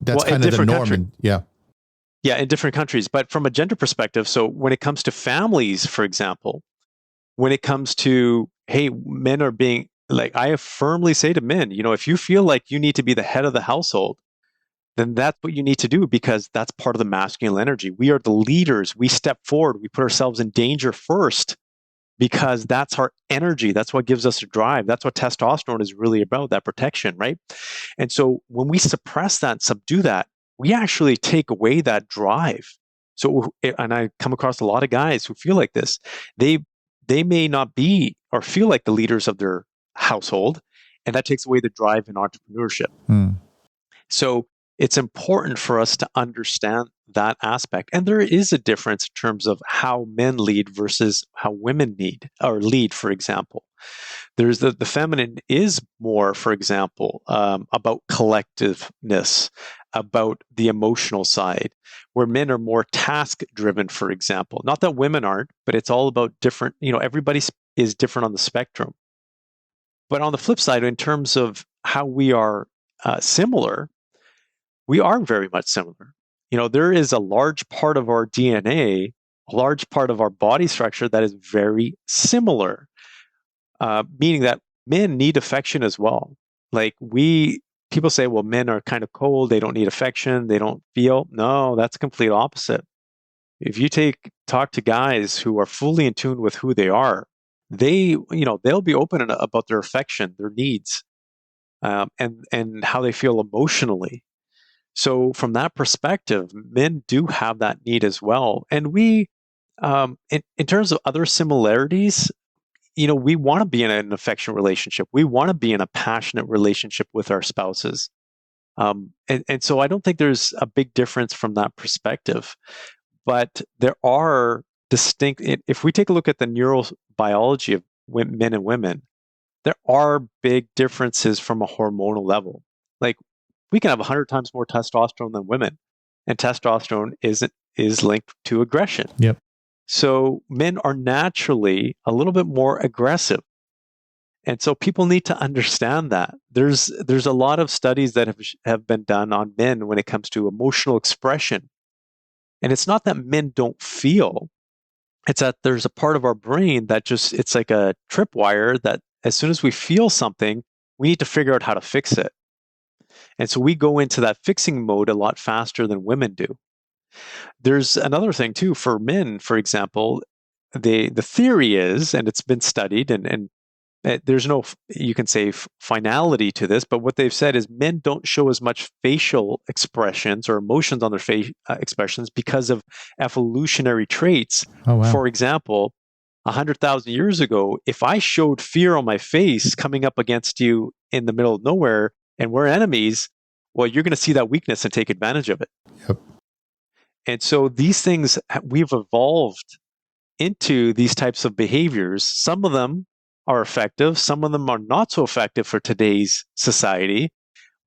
That's kind of the norm. Yeah, in different countries. But from a gender perspective, so when it comes to families, for example, when it comes to, hey, men are being, like, I firmly say to men, if you feel like you need to be the head of the household, then that's what you need to do, because that's part of the masculine energy. We are the leaders. We step forward. We put ourselves in danger first, because that's our energy. That's what gives us a drive. That's what testosterone is really about, that protection, right? And so when we suppress that, subdue that, we actually take away that drive. So, and I come across a lot of guys who feel like this. They may not be or feel like the leaders of their household, and that takes away the drive in entrepreneurship. So it's important for us to understand that aspect. And there is a difference in terms of how men lead versus how women lead, for example. There's the feminine is more, for example, about collectiveness, about the emotional side, where men are more task driven, for example. Not that women aren't, but it's all about different, everybody is different on the spectrum. But on the flip side, in terms of how we are similar, we are very much similar. There is a large part of our DNA, a large part of our body structure that is very similar, meaning that men need affection as well. Like people say, well, men are kind of cold. They don't need affection. They don't feel. No, that's the complete opposite. If you talk to guys who are fully in tune with who they are, they'll be open about their affection, their needs, and how they feel emotionally. So from that perspective, men do have that need as well. And we, in terms of other similarities, we want to be in an affectionate relationship. We want to be in a passionate relationship with our spouses. And so I don't think there's a big difference from that perspective. But there are distinct, if we take a look at the neurobiology of men and women, there are big differences from a hormonal level. Like, we can have 100 times more testosterone than women, and testosterone is linked to aggression. Yep. So men are naturally a little bit more aggressive. And so people need to understand that. There's a lot of studies that have been done on men when it comes to emotional expression. And it's not that men don't feel, it's that there's a part of our brain that it's like a tripwire that as soon as we feel something, we need to figure out how to fix it. And so we go into that fixing mode a lot faster than women do. There's another thing too, for men, for example, the theory is, and it's been studied, and there's no, you can say, finality to this, but what they've said is men don't show as much facial expressions or emotions on their face expressions because of evolutionary traits. Oh, wow. For example, 100,000 years ago, if I showed fear on my face coming up against you in the middle of nowhere and we're enemies, well, you're going to see that weakness and take advantage of it. Yep. And so these things, we've evolved into these types of behaviors. Some of them are effective, some of them are not so effective for today's society,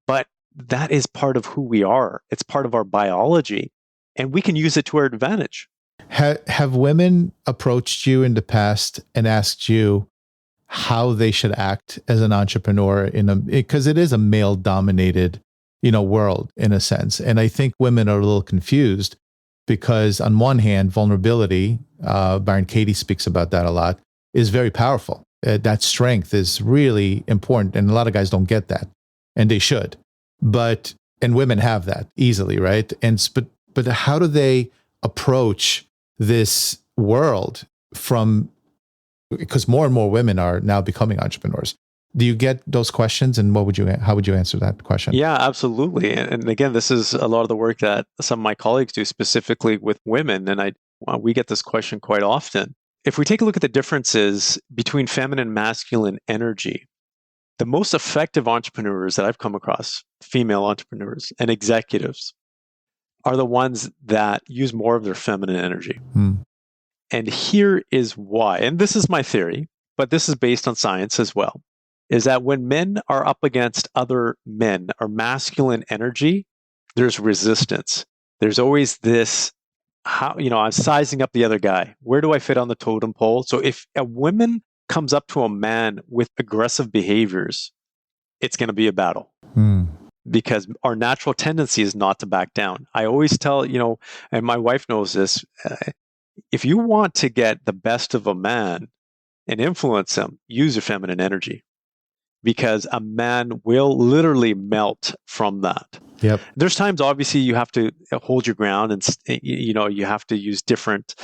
but that is part of who we are. It's part of our biology, and we can use it to our advantage. Have women approached you in the past and asked you how they should act as an entrepreneur because it is a male dominated, world in a sense. And I think women are a little confused because on one hand, vulnerability, Byron Katie speaks about that a lot, is very powerful. That strength is really important. And a lot of guys don't get that, and they should. And women have that easily, right? But how do they approach this world because more and more women are now becoming entrepreneurs? Do you get those questions, and how would you answer that question? Yeah, absolutely. And again, this is a lot of the work that some of my colleagues do specifically with women, and we get this question quite often. If we take a look at the differences between feminine and masculine energy, the most effective entrepreneurs that I've come across, female entrepreneurs and executives, are the ones that use more of their feminine energy. And here is why. And this is my theory, but this is based on science as well, is that when men are up against other men or masculine energy, there's resistance. There's always this, I'm sizing up the other guy. Where do I fit on the totem pole? So if a woman comes up to a man with aggressive behaviors, it's going to be a battle. Because our natural tendency is not to back down. I always tell, and my wife knows this, if you want to get the best of a man and influence him, use your feminine energy, because a man will literally melt from that. Yep. There's times, obviously, you have to hold your ground, and you have to use different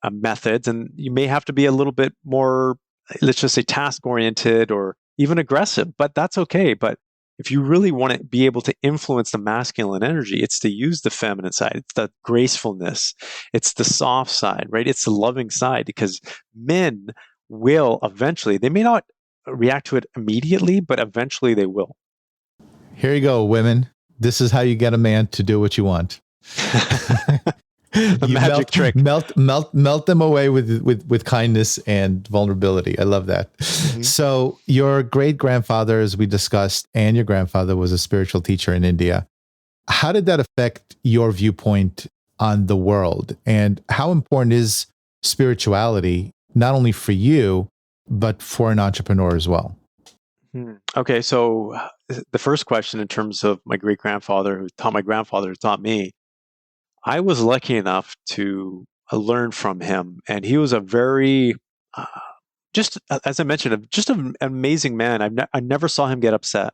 methods, and you may have to be a little bit more, let's just say, task-oriented or even aggressive, but that's okay. But if you really want to be able to influence the masculine energy, it's to use the feminine side. It's the gracefulness. It's the soft side, right? It's the loving side, because men will eventually, they may not react to it immediately, but eventually they will. Here you go, women. This is how you get a man to do what you want. The magic trick. Melt them away with kindness and vulnerability. I love that. Mm-hmm. So your great grandfather, as we discussed, and your grandfather was a spiritual teacher in India. How did that affect your viewpoint on the world? And how important is spirituality, not only for you, but for an entrepreneur as well? Okay, so the first question, in terms of my great grandfather who taught my grandfather who taught me, I was lucky enough to learn from him, and he was a very, just as I mentioned, just an amazing man. I never saw him get upset.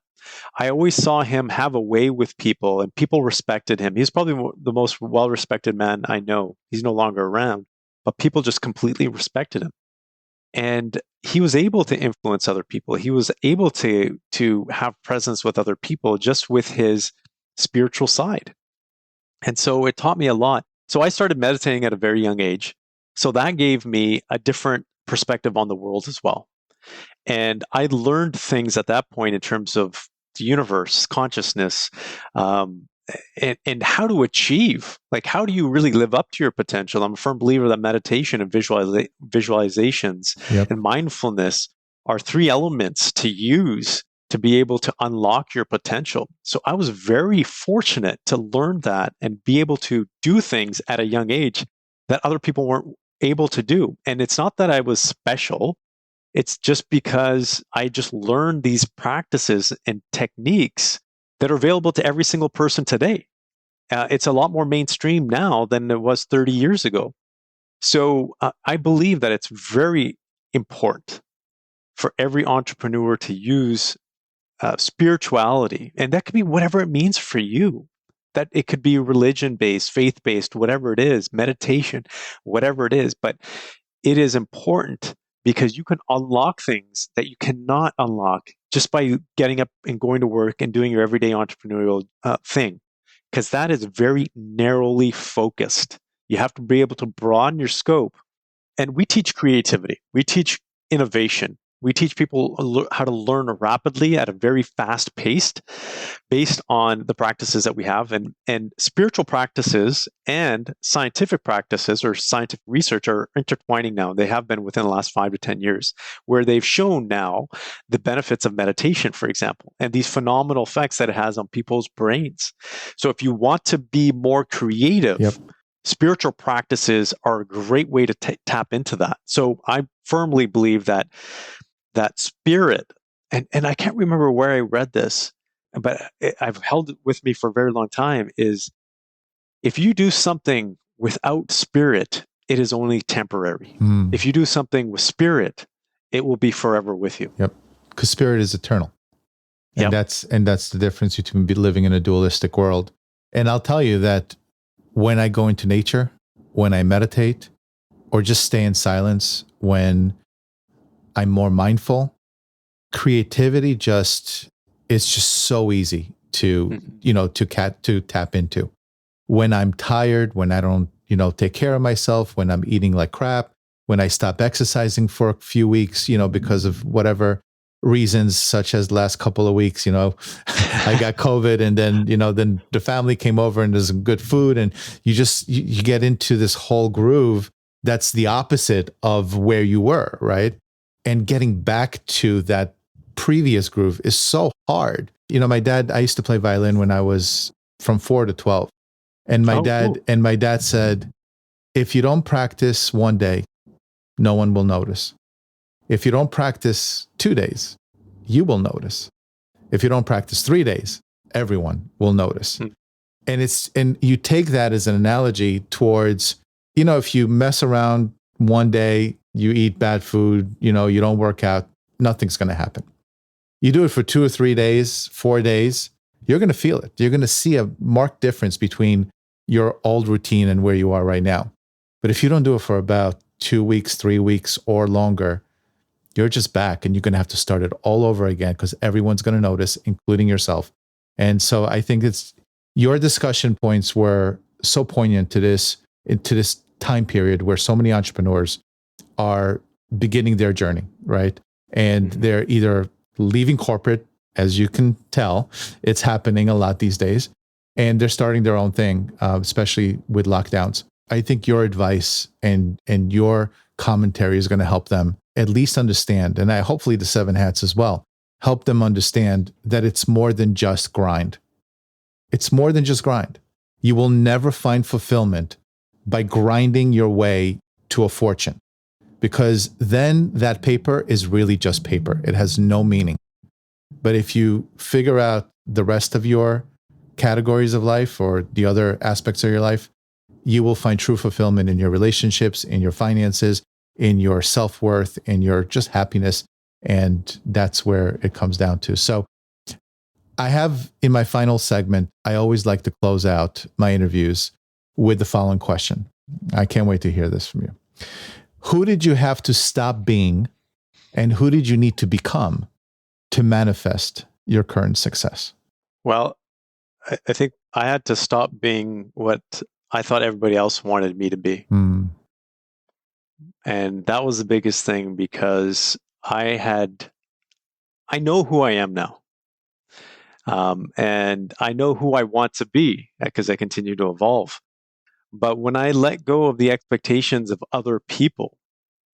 I always saw him have a way with people, and people respected him. He's probably the most well-respected man I know. He's no longer around, but people just completely respected him. And he was able to influence other people. He was able to have presence with other people just with his spiritual side. And so it taught me a lot. So I started meditating at a very young age. So that gave me a different perspective on the world as well. And I learned things at that point in terms of the universe, consciousness, and how to achieve, like, how do you really live up to your potential? I'm a firm believer that meditation and visualizations and mindfulness are three elements to use to be able to unlock your potential. So I was very fortunate to learn that and be able to do things at a young age that other people weren't able to do. And it's not that I was special. It's just because I just learned these practices and techniques that are available to every single person today. It's a lot more mainstream now than it was 30 years ago. So I believe that it's very important for every entrepreneur to use spirituality, and that could be whatever it means for you. That it could be religion-based, faith-based, whatever it is, meditation, whatever it is. But it is important because you can unlock things that you cannot unlock just by getting up and going to work and doing your everyday entrepreneurial thing, because that is very narrowly focused. You have to be able to broaden your scope. And we teach creativity. We teach innovation. We teach people how to learn rapidly at a very fast pace based on the practices that we have. And spiritual practices and scientific practices or scientific research are intertwining now. They have been within the last 5 to 10 years, where they've shown now the benefits of meditation, for example, and these phenomenal effects that it has on people's brains. So if you want to be more creative, Yep. spiritual practices are a great way to tap into that. So I firmly believe that spirit, and I can't remember where I read this, but I've held it with me for a very long time, is if you do something without spirit, it is only temporary. If you do something with spirit, it will be forever with you. Yep. Because spirit is eternal. And Yep. that's the difference between living in a dualistic world. And I'll tell you that when I go into nature, when I meditate, or just stay in silence, when I'm more mindful, creativity it's just so easy to, to tap into. When I'm tired, when I don't, take care of myself, when I'm eating like crap, when I stop exercising for a few weeks, because of whatever reasons, such as last couple of weeks, I got COVID, and then, then the family came over and there's some good food, and you get into this whole groove that's the opposite of where you were, right? And getting back to that previous groove is so hard. My dad, I used to play violin when I was from 4 to 12. And my dad said, if you don't practice one day, no one will notice. If you don't practice 2 days, you will notice. If you don't practice 3 days, everyone will notice. And you take that as an analogy towards, if you mess around one day, you eat bad food, you don't work out, nothing's going to happen. You do it for 2 or 3 days, 4 days, you're going to feel it. You're going to see a marked difference between your old routine and where you are right now. But if you don't do it for about 2 weeks, 3 weeks or longer, you're just back, and you're going to have to start it all over again, because everyone's going to notice, including yourself. And so I think your discussion points were so poignant to this time period where so many entrepreneurs are beginning their journey, right? And they're either leaving corporate, as you can tell, it's happening a lot these days, and they're starting their own thing, especially with lockdowns. I think your advice and your commentary is going to help them at least understand, and hopefully the 7 hats as well, help them understand that it's more than just grind. It's more than just grind. You will never find fulfillment by grinding your way to a fortune, because then that paper is really just paper. It has no meaning. But if you figure out the rest of your categories of life or the other aspects of your life, you will find true fulfillment in your relationships, in your finances, in your self-worth, in your just happiness. And that's where it comes down to. So I have, in my final segment, I always like to close out my interviews with the following question. I can't wait to hear this from you. Who did you have to stop being, and who did you need to become to manifest your current success? Well, I think I had to stop being what I thought everybody else wanted me to be. And that was the biggest thing, because I know who I am now. And I know who I want to be, because I continue to evolve. But when I let go of the expectations of other people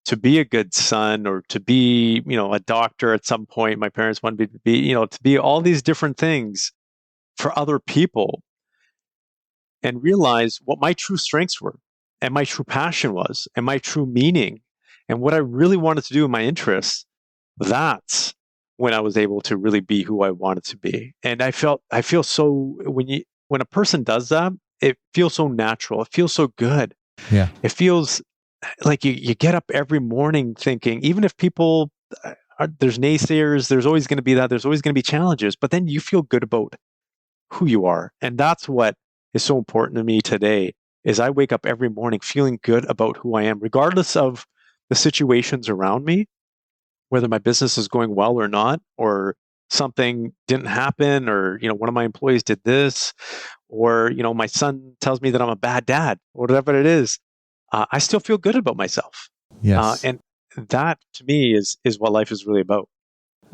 to be a good son, or to be, a doctor at some point, my parents wanted me to be, to be all these different things for other people, and realize what my true strengths were, and my true passion was, and my true meaning, and what I really wanted to do in my interests, that's when I was able to really be who I wanted to be. And I feel so, when a person does that, it feels so natural. It feels so good. Yeah. It feels like you get up every morning thinking, even if people, there's naysayers, there's always going to be that, there's always going to be challenges, but then you feel good about who you are. And that's what is so important to me today, is I wake up every morning feeling good about who I am, regardless of the situations around me, whether my business is going well or not, or something didn't happen, or, one of my employees did this, or, my son tells me that I'm a bad dad, or whatever it is. I still feel good about myself. Yes. And that to me is what life is really about.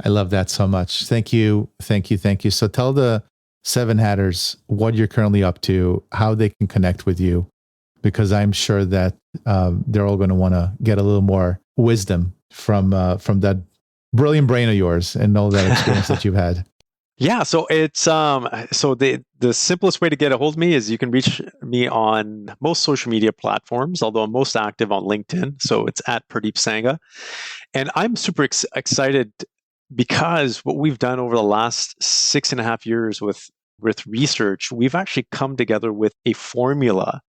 I love that so much. Thank you. Thank you. Thank you. So tell the Seven Hatters what you're currently up to, how they can connect with you, because I'm sure that they're all going to want to get a little more wisdom from that brilliant brain of yours and all that experience that you've had. Yeah, so it's so the simplest way to get a hold of me is you can reach me on most social media platforms, although I'm most active on LinkedIn. So it's at Purdeep Sangha. And I'm super excited because what we've done over the last 6.5 years with research, we've actually come together with a formula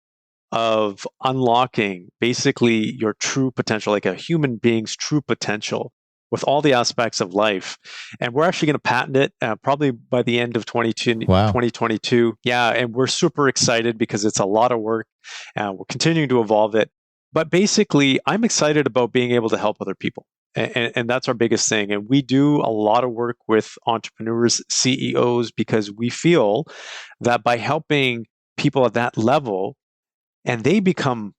of unlocking basically your true potential, like a human being's true potential with all the aspects of life. And we're actually going to patent it probably by the end of Wow. 2022. Yeah, and we're super excited because it's a lot of work. We're continuing to evolve it. But basically, I'm excited about being able to help other people. And that's our biggest thing. And we do a lot of work with entrepreneurs, CEOs, because we feel that by helping people at that level, and they become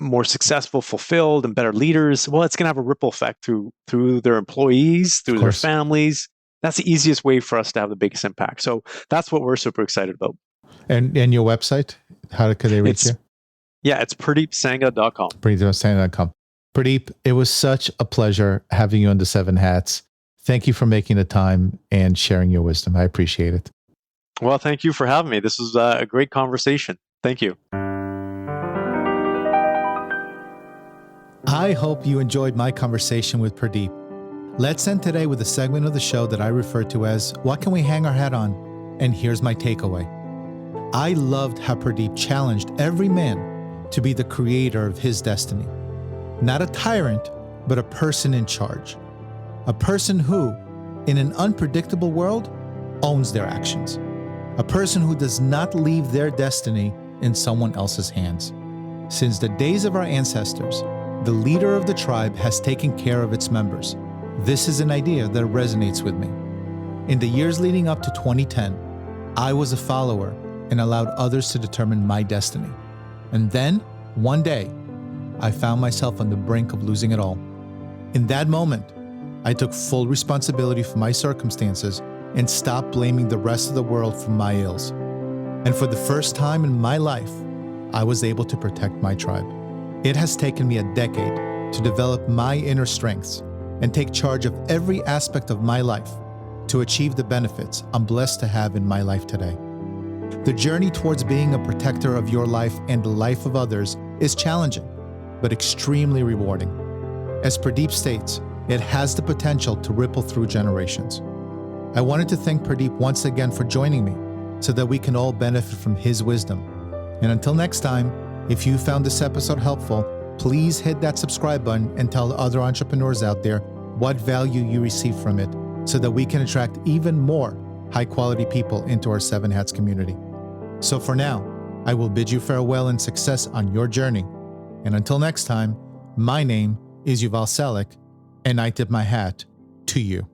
more successful, fulfilled, and better leaders, well, it's going to have a ripple effect through their employees, through their families. That's the easiest way for us to have the biggest impact. So that's what we're super excited about. And your website, how could they reach you? Yeah, it's PurdeepSangha.com. PurdeepSangha.com. Purdeep, it was such a pleasure having you on the Seven Hats. Thank you for making the time and sharing your wisdom. I appreciate it. Well, thank you for having me. This was a great conversation. Thank you. I hope you enjoyed my conversation with Purdeep. Let's end today with a segment of the show that I refer to as What Can We Hang Our Hat On? And here's my takeaway. I loved how Purdeep challenged every man to be the creator of his destiny. Not a tyrant, but a person in charge. A person who, in an unpredictable world, owns their actions. A person who does not leave their destiny in someone else's hands. Since the days of our ancestors, the leader of the tribe has taken care of its members. This is an idea that resonates with me. In the years leading up to 2010, I was a follower and allowed others to determine my destiny. And then, one day, I found myself on the brink of losing it all. In that moment, I took full responsibility for my circumstances and stopped blaming the rest of the world for my ills. And for the first time in my life, I was able to protect my tribe. It has taken me a decade to develop my inner strengths and take charge of every aspect of my life to achieve the benefits I'm blessed to have in my life today. The journey towards being a protector of your life and the life of others is challenging, but extremely rewarding. As Purdeep states, it has the potential to ripple through generations. I wanted to thank Purdeep once again for joining me so that we can all benefit from his wisdom. And until next time, if you found this episode helpful, please hit that subscribe button and tell other entrepreneurs out there what value you receive from it so that we can attract even more high-quality people into our Seven Hats community. So for now, I will bid you farewell and success on your journey. And until next time, my name is Yuval Selleck, and I tip my hat to you.